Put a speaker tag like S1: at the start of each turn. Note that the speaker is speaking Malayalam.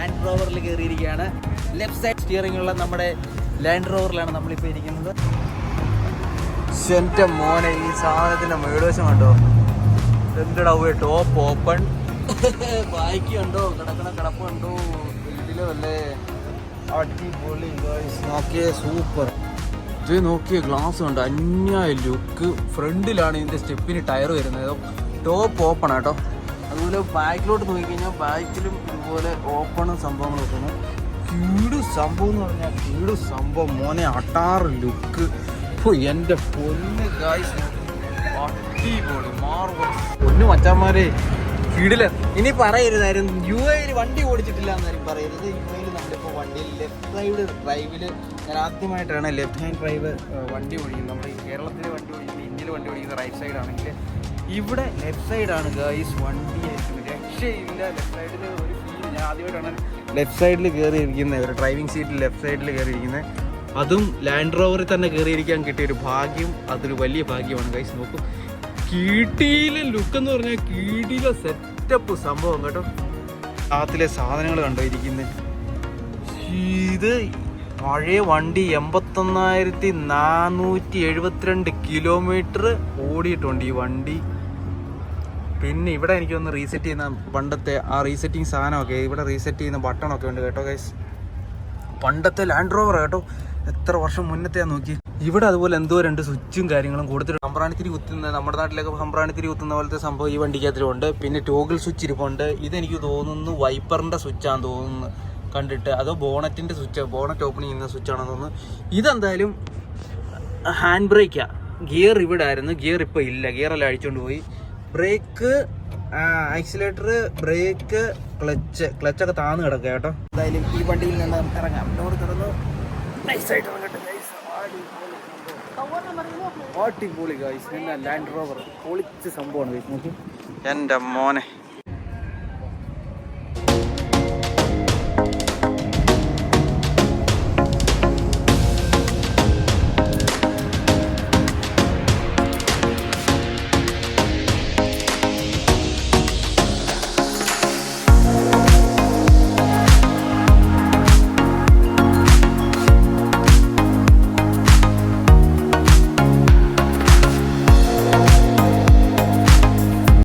S1: ലാൻഡ് റോവറിൽ കയറിയിരിക്കുകയാണ്. ലെഫ്റ്റ് സൈഡ് സ്റ്റിയറിംഗ് ഉള്ള നമ്മുടെ ലാൻഡ് റോവറിലാണ് നമ്മളിപ്പോൾ ഇരിക്കുന്നത്. എൻ്റെ മോനെ ഈ സാധനത്തിൻ്റെ മേടുവശം കണ്ടോ, എന്തിടാ ടോപ്പ് ഓപ്പൺ, ബായ്ക്ക് കണ്ടോ, കിടപ്പ് കണ്ടോ, ഇതിലോ അല്ലേ അടിപൊളി. നോക്കിയേ സൂപ്പർ. ഇത് നോക്കിയ ഗ്ലാസ് ഉണ്ട്, അന്യായ ലുക്ക്. ഫ്രണ്ടിലാണ് ഇതിൻ്റെ സ്റ്റെപ്പിന് ടയർ വരുന്നത്, ടോപ്പ് ഓപ്പൺ ആട്ടോ. അതുപോലെ ബാക്കിലോട്ട് നോക്കിക്കഴിഞ്ഞാൽ ബാക്കിലും ഇതുപോലെ ഓപ്പണും സംഭവങ്ങളൊക്കെ ആണ്. കീട് സംഭവം എന്ന് പറഞ്ഞാൽ കീട് സംഭവം മോനെ, അട്ടാറ് ലുക്ക്. എൻ്റെ പൊന്ന് ഗായ്സ്, അടിപൊളി മാർവൽ പൊന്നു മച്ചാന്മാരെ, കീടില്ല. ഇനി പറയരുതായിരുന്നു യു എയിൽ വണ്ടി ഓടിച്ചിട്ടില്ല എന്നായിരിക്കും പറയരുത്. യു എയിൽ നമ്മളിപ്പോൾ വണ്ടിയിൽ ലെഫ്റ്റ് സൈഡ് ഡ്രൈവിൽ ഞാൻ ആദ്യമായിട്ടാണ് ലെഫ്റ്റ് ഹാൻഡ് ഡ്രൈവ് വണ്ടി ഓടിക്കുന്നത്. നമ്മൾ ഈ കേരളത്തിൽ വണ്ടി ഓടിക്കുന്നത്, ഇന്ത്യയിൽ വണ്ടി ഓടിക്കുന്നത് റൈറ്റ് സൈഡ് ആണെങ്കിൽ, ഇവിടെ ലെഫ്റ്റ് സൈഡാണ് ഗൈസ് വണ്ടി. രക്ഷയില്ല, ലെഫ്റ്റ് സൈഡിൽ ഒരു ഫീൽ. ഞാൻ ആദ്യമായിട്ടാണ് ലെഫ്റ്റ് സൈഡിൽ കയറിയിരിക്കുന്നത്, ഒരു ഡ്രൈവിംഗ് സീറ്റിൽ ലെഫ്റ്റ് സൈഡിൽ കയറിയിരിക്കുന്നത്. അതും ലാൻഡ് റോവറിൽ തന്നെ കയറിയിരിക്കാൻ കിട്ടിയൊരു ഭാഗ്യം, അതൊരു വലിയ ഭാഗ്യമാണ് ഗൈസ്. നോക്കും കീട്ടിയിലെ ലുക്ക് എന്ന് പറഞ്ഞാൽ കീടിയിലെ സെറ്റപ്പ് സംഭവം കേട്ടോ. അതിലെ സാധനങ്ങൾ കണ്ടോ ഇരിക്കുന്നത്. ഇത് പഴയ വണ്ടി 81,472 കിലോമീറ്റർ ഓടിയിട്ടുണ്ട് ഈ വണ്ടി. പിന്നെ ഇവിടെ എനിക്കൊന്ന് റീസെറ്റ് ചെയ്യുന്ന പണ്ടത്തെ ആ റീസെറ്റിങ് സാധനമൊക്കെ, ഇവിടെ റീസെറ്റ് ചെയ്യുന്ന ബട്ടണൊക്കെ ഉണ്ട് കേട്ടോ ഗൈസ്. പണ്ടത്തെ ലാൻഡ് റോവർ കേട്ടോ, എത്ര വർഷം മുന്നത്തെയാ നോക്കി. ഇവിടെ അതുപോലെ എന്തോ 2 സ്വിച്ചും കാര്യങ്ങളും കൊടുത്തിട്ടുണ്ട്. സമ്പ്രാണിത്തിരി കുത്തുന്ന, നമ്മുടെ നാട്ടിലൊക്കെ സമ്പ്രാണിത്തിരി കുത്തുന്ന പോലത്തെ സംഭവം ഈ വണ്ടിക്കകത്തിലുണ്ട്. പിന്നെ ടോഗിൾ സ്വിച്ച് ഇരിപ്പുണ്ട്. ഇതെനിക്ക് തോന്നുന്നു വൈപ്പറിൻ്റെ സ്വിച്ചാണെന്ന് തോന്നുന്നു കണ്ടിട്ട്, അതോ ബോണറ്റിൻ്റെ സ്വിച്ച്, ബോണറ്റ് ഓപ്പൺ ചെയ്യുന്ന സ്വിച്ചാണെന്ന് തോന്നുന്നു. ഇതെന്തായാലും ഹാൻഡ് ബ്രേക്കാണ്. ഗിയർ ഇവിടെ ആയിരുന്നു, ഗിയർ ഇപ്പോൾ ഇല്ല, ഗിയറെല്ലാം അഴിച്ചുകൊണ്ട് പോയി. ബ്രേക്ക്, ആക്സിലേറ്റർ, ബ്രേക്ക്, ക്ലച്ചൊക്കെ താന്ന് കിടക്കുക കേട്ടോ. എന്തായാലും ഈ വണ്ടിയിൽ നിന്ന് ഇറങ്ങാം. ഡോർ തുറന്നു, നൈസായിട്ട് ഇറങ്ങട്ടെ ഗൈസ്. അടിപൊളി ഗൈസ്, പിന്നെ ലാൻഡ് റോവർ പൊളിച്ച സംഭവമാണ് ഗൈസ്. നോക്കി എൻ്റെ മോനെ.